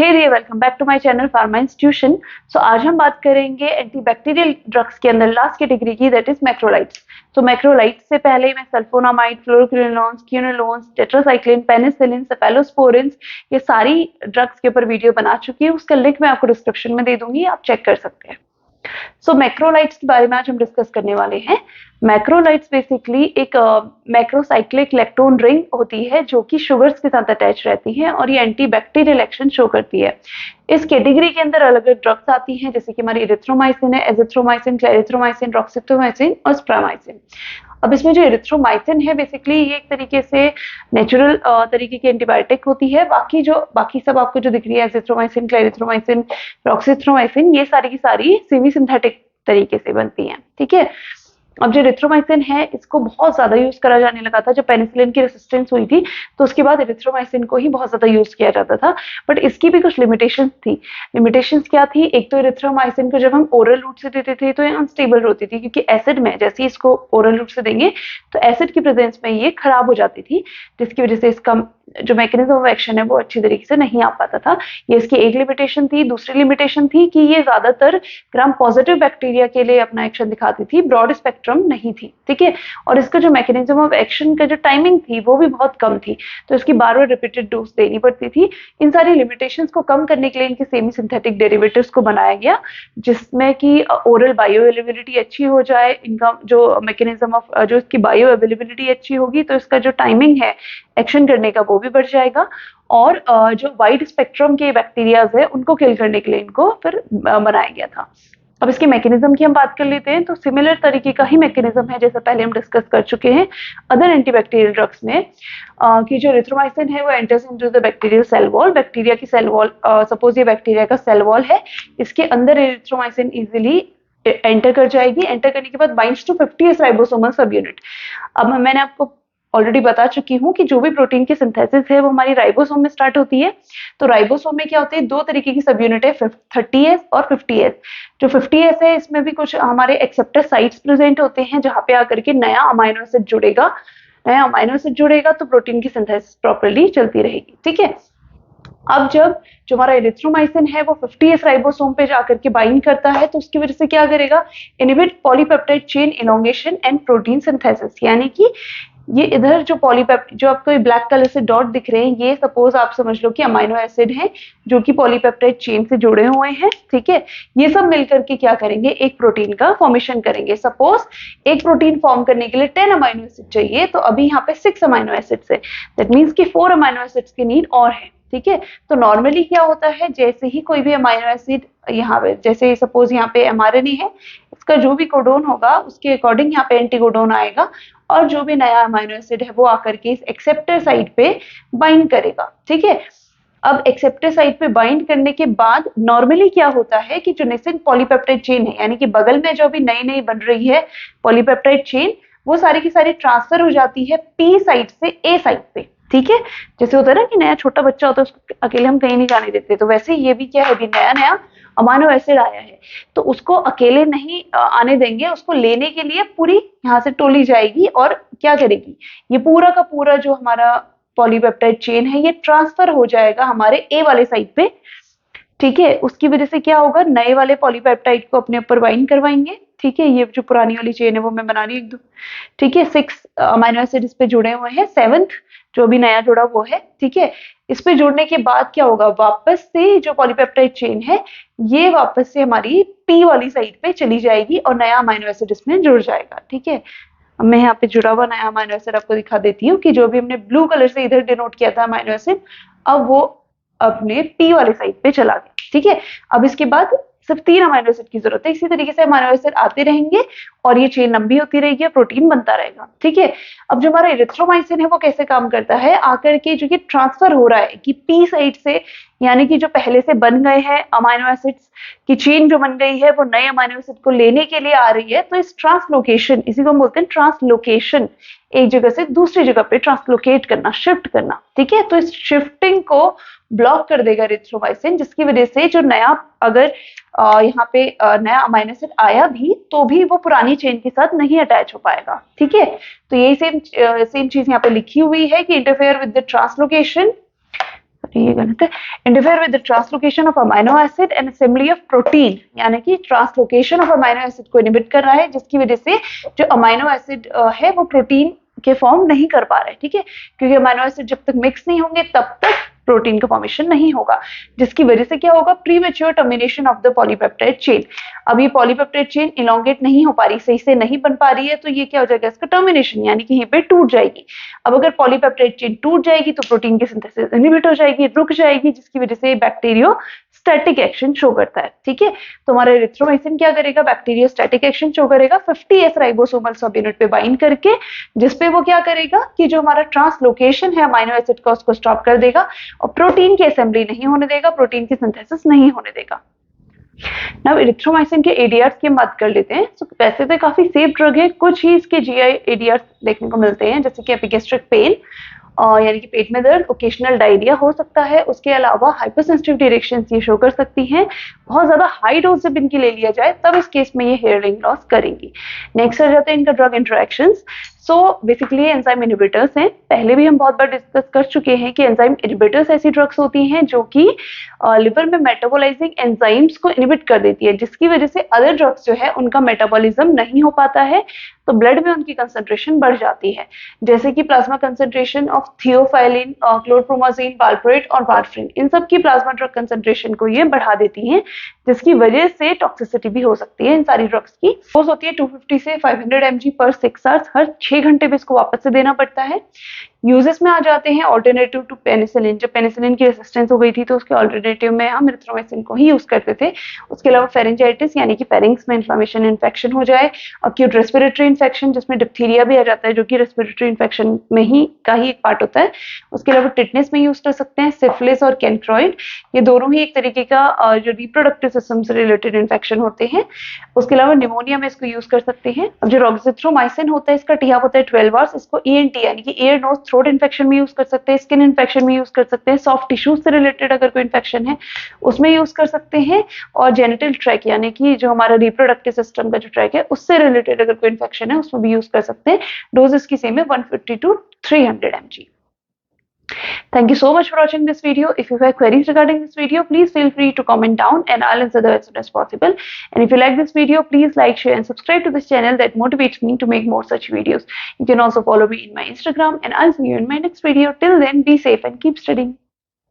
Welcome back to my channel pharma institution. So आज हम बात करेंगे एंटीबैक्टीरियल ड्रग्स के अंदर लास्ट कैटेगरी की, दैट इज मैक्रोलाइड्स। तो मैक्रोलाइड्स से पहले मैं sulphonamide, fluoroquinolones, quinolones, tetracycline, penicillin, cephalosporins ये सारी ड्रग्स के ऊपर वीडियो बना चुकी हूँ। उसका लिंक मैं आपको डिस्क्रिप्शन में दे दूंगी, आप चेक कर सकते हैं। सो मैक्रोलाइड्स के बारे में आज हम डिस्कस करने वाले हैं। मैक्रोलाइड्स बेसिकली एक मैक्रोसाइक्लिक लैक्टोन रिंग होती है जो कि शुगर्स के साथ अटैच रहती है और ये एंटीबैक्टीरियल एक्शन शो करती है। इस कैटेगरी के अंदर अलग अलग ड्रग्स आती हैं, जैसे कि हमारी इरिथ्रोमाइसिन है, एजिथ्रोमाइसिन, क्लेरिथ्रोमाइसिन, रोक्सिथ्रोमाइसिन और स्प्रामाइसिन। अब इसमें जो इरिथ्रोमाइसिन है बेसिकली ये एक तरीके से नेचुरल तरीके की एंटीबायोटिक होती है। बाकी सब आपको जो दिख रही है एजिथ्रोमाइसिन, क्लेरिथ्रोमाइसिन, रोक्सिथ्रोमाइसिन, ये सारी की सारी सेमी सिंथेटिक तरीके से बनती हैं। ठीक है। अब जो इरिथ्रोमाइसिन है इसको बहुत ज्यादा यूज करा जाने लगा था जब पेनिसिलिन की रेसिस्टेंस हुई थी, तो उसके बाद इरिथ्रोमाइसिन को ही बहुत ज्यादा यूज किया जाता था। बट इसकी भी कुछ लिमिटेशंस थी। लिमिटेशंस क्या थी? एक तो इरिथ्रोमाइसिन को जब हम ओरल रूट से देते थे तो ये अनस्टेबल होती थी, क्योंकि एसिड में जैसे ही इसको ओरल रूट से देंगे तो एसिड की प्रेजेंस में ये खराब हो जाती थी, जिसकी वजह से इसका जो मैकेनिज्म ऑफ एक्शन है वो अच्छी तरीके से नहीं आ पाता था। ये इसकी एक लिमिटेशन थी। दूसरी लिमिटेशन थी कि ये ज्यादातर ग्राम पॉजिटिव बैक्टीरिया के लिए अपना एक्शन दिखाती थी, ब्रॉड स्पेक्ट्रम नहीं थी। ठीक है। और इसका जो मैकेनिज्म ऑफ एक्शन का जो टाइमिंग थी वो भी बहुत कम थी, तो इसकी बार बार रिपीटेड डोज देनी पड़ती थी। इन सारी लिमिटेशंस को कम करने के लिए इनके सेमी सिंथेटिक डेरिवेटिव्स को बनाया गया, जिसमें कि ओरल बायो अवेलेबिलिटी अच्छी हो जाए, इनका जो मैकेनिज्म ऑफ जो इसकी बायो अवेलेबिलिटी अच्छी होगी तो इसका जो टाइमिंग है एक्शन करने का वो भी बढ़ जाएगा, और जो वाइड स्पेक्ट्रम के बैक्टीरियाज है उनको किल करने के लिए इनको फिर बनाया गया था। अब इसके मैकेनिज्म की हम बात कर लेते हैं, तो सिमिलर तरीके का ही मैकेनिज्म है जैसा पहले हम डिस्कस कर चुके हैं अदर एंटीबैक्टीरियल ड्रग्स में, कि जो इरिथ्रोमाइसिन है वो enters into the bacterial cell wall. Bacteria की सेल वॉल, सपोज ये बैक्टीरिया का सेल वॉल है, इसके अंदर इरिथ्रोमाइसिन इजीली एंटर कर जाएगी। एंटर करने के बाद binds to 50s ribosomal subunit. अब मैंने आपको ऑलरेडी बता चुकी हूँ कि जो भी प्रोटीन की सिंथेसिस है वो हमारी राइबोसोम में स्टार्ट होती है। तो राइबोसोम में क्या होते हैं? दो तरीके की सब यूनिट है, 30S और 50S। जो 50S है इसमें भी कुछ हमारे एक्सेप्टर साइट्स प्रेजेंट होते हैं जहां पे आकर के नया अमाइनो एसिड जुड़ेगा। नया अमाइनो एसिड जुड़ेगा तो प्रोटीन की सिंथेसिस प्रॉपर्ली चलती रहेगी। ठीक है। अब जब जो हमारा इरिथ्रोमाइसिन है वो 50S राइबोसोम पे जाकर के बाइंड करता है, तो उसकी वजह से क्या करेगा? Inhibit polypeptide chain elongation and protein synthesis. यानी कि ये इधर जो पॉलीपेप्टाइड, जो आपको ब्लैक कलर से डॉट दिख रहे हैं, ये सपोज आप समझ लो कि अमाइनो एसिड है जो कि पॉलीपेप्टाइड चेन से जुड़े हुए हैं। ठीक है। ये सब मिलकर के क्या करेंगे? एक प्रोटीन का फॉर्मेशन करेंगे। सपोज एक प्रोटीन फॉर्म करने के लिए 10 अमाइनो एसिड चाहिए, तो अभी यहाँ पे 6 अमाइनो एसिड्स है, दैट मीन्स कि 4 अमाइनो एसिड्स की नीड और है। ठीक है। तो नॉर्मली क्या होता है, जैसे ही कोई भी अमाइनो एसिड यहाँ पे, जैसे सपोज यहाँ पे mRNA है, इसका जो भी कोडोन होगा उसके अकॉर्डिंग यहाँ पे एंटीकोडोन आएगा, और जो भी नया अमाइनो एसिड है वो आकर के इस एक्सेप्टर साइट पे बाइंड करेगा। ठीक है। अब एक्सेप्टर साइट पे बाइंड करने के बाद नॉर्मली क्या होता है कि जो नेसेंट पॉलीपेप्टाइड चेन है, यानी कि बगल में जो भी नई नई बन रही है पॉलीपेप्टाइड चेन, वो सारी की सारी ट्रांसफर हो जाती है पी साइट से ए साइट पे। ठीक है। जैसे होता है ना कि नया छोटा बच्चा होता है, उसको अकेले हम कहीं नहीं जाने देते, तो वैसे ये भी क्या है, अभी नया नया अमाइनो एसिड आया है तो उसको अकेले नहीं आने देंगे, उसको लेने के लिए पूरी यहाँ से टोली जाएगी और क्या करेगी, ये पूरा का पूरा जो हमारा पॉलीपेप्टाइड चेन है ये ट्रांसफर हो जाएगा हमारे ए वाले साइड पे। ठीक है। उसकी वजह से क्या होगा, नए वाले पॉलीपेप्टाइड को अपने ऊपर बाइंड करवाएंगे। ठीक है। ये जो पुरानी वाली चेन है वो मैं बना रही हूँ एकदम। ठीक है। 6 अमाइनो एसिड इस पे जुड़े हुए हैं, 7th जो भी नया जुड़ा वो है। ठीक है। इस पे जुड़ने के बाद क्या होगा, वापस से जो पॉलीपेप्टाइड चेन है ये वापस से हमारी पी वाली साइड पे चली जाएगी और नया अमाइनो एसिड इसमें जुड़ जाएगा। ठीक है। अब मैं यहाँ पे जुड़ा हुआ नया अमाइनो एसिड आपको दिखा देती हूँ कि जो भी हमने ब्लू कलर से इधर डिनोट किया था अमाइनो एसिड, अब वो अपने पी वाली साइड पे चला गया। ठीक है। अब इसके बाद सिर्फ 3 अमाइनो एसिड की जरूरत है। इसी तरीके से अमाइनो एसिड आते रहेंगे और ये चेन लंबी होती रहेगी, प्रोटीन बनता रहेगा। ठीक है। अब जो हमारा इरिथ्रोमाइसिन है वो कैसे काम करता है, आकर के जो ये ट्रांसफर हो रहा है कि पी साइड से, यानी कि जो पहले से बन गए हैं अमाइनो एसिड्स की चेन जो बन गई है वो नए अमाइनो एसिड को लेने के लिए आ रही है, तो इस ट्रांसलोकेशन, इसी को हम बोलते हैं ट्रांसलोकेशन, एक जगह से दूसरी जगह पे ट्रांसलोकेट करना, शिफ्ट करना। ठीक है। तो इस शिफ्टिंग को ब्लॉक कर देगा इरिथ्रोमाइसिन, जिसकी वजह से जो नया, अगर यहाँ पे नया अमाइनो एसिड आया भी तो भी वो पुरानी चेन के साथ नहीं अटैच हो पाएगा। ठीक है। तो यही सेम चीज यहाँ पे लिखी हुई है कि इंटरफेयर विद द ट्रांसलोकेशन ये गलत है, interfere with the translocation of amino acid and assembly of protein, यानी कि ट्रांसलोकेशन ऑफ अमाइनो एसिड को इनहिबिट कर रहा है, जिसकी वजह से जो अमाइनो एसिड है वो प्रोटीन के फॉर्म नहीं कर पा रहा है, ठीक है, क्योंकि अमाइनो एसिड जब तक मिक्स नहीं होंगे तब तक प्रोटीन का फॉर्मेशन नहीं होगा, जिसकी वजह से क्या होगा, premature termination of the polypeptide chain. अब ये पॉलीपेप्टाइड चेन इलोंगेट नहीं हो पा रही, सही से नहीं बन पा रही है, तो ये क्या हो जाएगा, इसका टर्मिनेशन, यानी कि यहीं पे टूट जाएगी। अब अगर पॉलीपेप्टाइड चेन टूट जाएगी तो प्रोटीन की सिंथेसिस इनहिबिट हो जाएगी, रुक जाएगी, जिसकी वजह से बैक्टीरियो स्टैटिक एक्शन शो करता है, ठीक है। तो हमारा एरिथ्रोमाइसिन क्या करेगा, बैक्टीरिया स्टैटिक एक्शन शो करेगा 50S राइबोसोमल सब यूनिट पे बाइंड करके, जिसपे वो क्या करेगा कि जो हमारा ट्रांसलोकेशन है अमाइनो एसिड का उसको स्टॉप कर देगा और प्रोटीन की असेंबली नहीं होने देगा, प्रोटीन की सिंथेसिस नहीं होने देगा। नाउ एरिथ्रोमाइसिन के एडीआर्स की हम बात कर लेते हैं। तो वैसे तो काफी सेफ ड्रग है, कुछ ही इसके जीआई एडीआर्स देखने को मिलते हैं, जैसे कि एपिगेस्ट्रिक पेन यानी कि पेट में दर्द, ओकेशनल डायरिया हो सकता है, उसके अलावा हाइपरसेंसिटिविटी रिएक्शंस ये शो कर सकती हैं। बहुत ज्यादा हाई डोज जब इनकी ले लिया जाए तब इस केस में ये हेयरिंग लॉस करेंगी। नेक्स्ट आ जाते हैं इनका drug interactions. So basically enzyme inhibitors हैं, पहले भी हम बहुत बार डिस्कस कर चुके हैं कि एंजाइम इनहिबिटर्स ऐसी ड्रग्स होती हैं जो कि लिवर में मेटाबोलाइजिंग एंजाइम्स को इनहिबिट कर देती है, जिसकी वजह से अदर ड्रग्स जो है उनका मेटाबॉलिज्म नहीं हो पाता है, तो ब्लड में उनकी कंसंट्रेशन बढ़ जाती है, जैसे कि plasma concentration of theophylline, chlorpromazine, valproate और वारफरिन, इन सब की प्लाज्मा ड्रग कंसंट्रेशन को ये बढ़ा देती हैं, जिसकी वजह से टॉक्सिसिटी भी हो सकती है इन सारी ड्रग्स की। डोज होती है 250 से 500 mg पर 6 आवर्स, हर 6 घंटे में इसको वापस से देना पड़ता है। यूजेस में आ जाते हैं ऑल्टरनेटिव टू पेनिसिलिन, जब पेनिसिलिन की रेजिस्टेंस हो गई थी तो उसके ऑल्टरनेटिव में हम एरिथ्रोमाइसिन को ही यूज करते थे। उसके अलावा फेरेंजाइटिस यानी कि फेरिंग्स में इन्फ्लेमेशन इन्फेक्शन हो जाए, अक्यूट रेस्पिरेटरी इन्फेक्शन जिसमें डिप्थीरिया भी आ जाता है जो कि रेस्पिरेटरी इन्फेक्शन में ही का ही एक पार्ट होता है। उसके अलावा टिटनेस में यूज कर सकते हैं, सिफिलिस और कैंक्रोइड, ये दोनों ही एक तरीके का जो रिप्रोडक्टिव सिस्टम से रिलेटेड इन्फेक्शन होते हैं। उसके अलावा निमोनिया में इसको यूज कर सकते हैं। अब जो रोक्सिथ्रोमाइसिन होता है इसका टीआप होता है 12 आवर्स, इसको ईएनटी यानी कि ईयर नोज थ्रोट इन्फेक्शन में यूज कर सकते हैं, स्किन इन्फेक्शन में यूज कर सकते हैं, सॉफ्ट टिश्यूज से रिलेटेड अगर कोई इन्फेक्शन है उसमें यूज कर सकते हैं, और जेनिटल ट्रैक यानी कि जो हमारा रिप्रोडक्टिव सिस्टम का जो ट्रैक है उससे रिलेटेड अगर कोई इन्फेक्शन है उसमें भी यूज कर सकते हैं। डोजेस की सेम है 150 to 300 mg। Thank you so much for watching this video. If you have queries regarding this video, please feel free to comment down and I'll answer them as soon as possible. And if you like this video, please like, share and subscribe to this channel. That motivates me to make more such videos. You can also follow me in my Instagram and I'll see you in my next video. Till then, be safe and keep studying.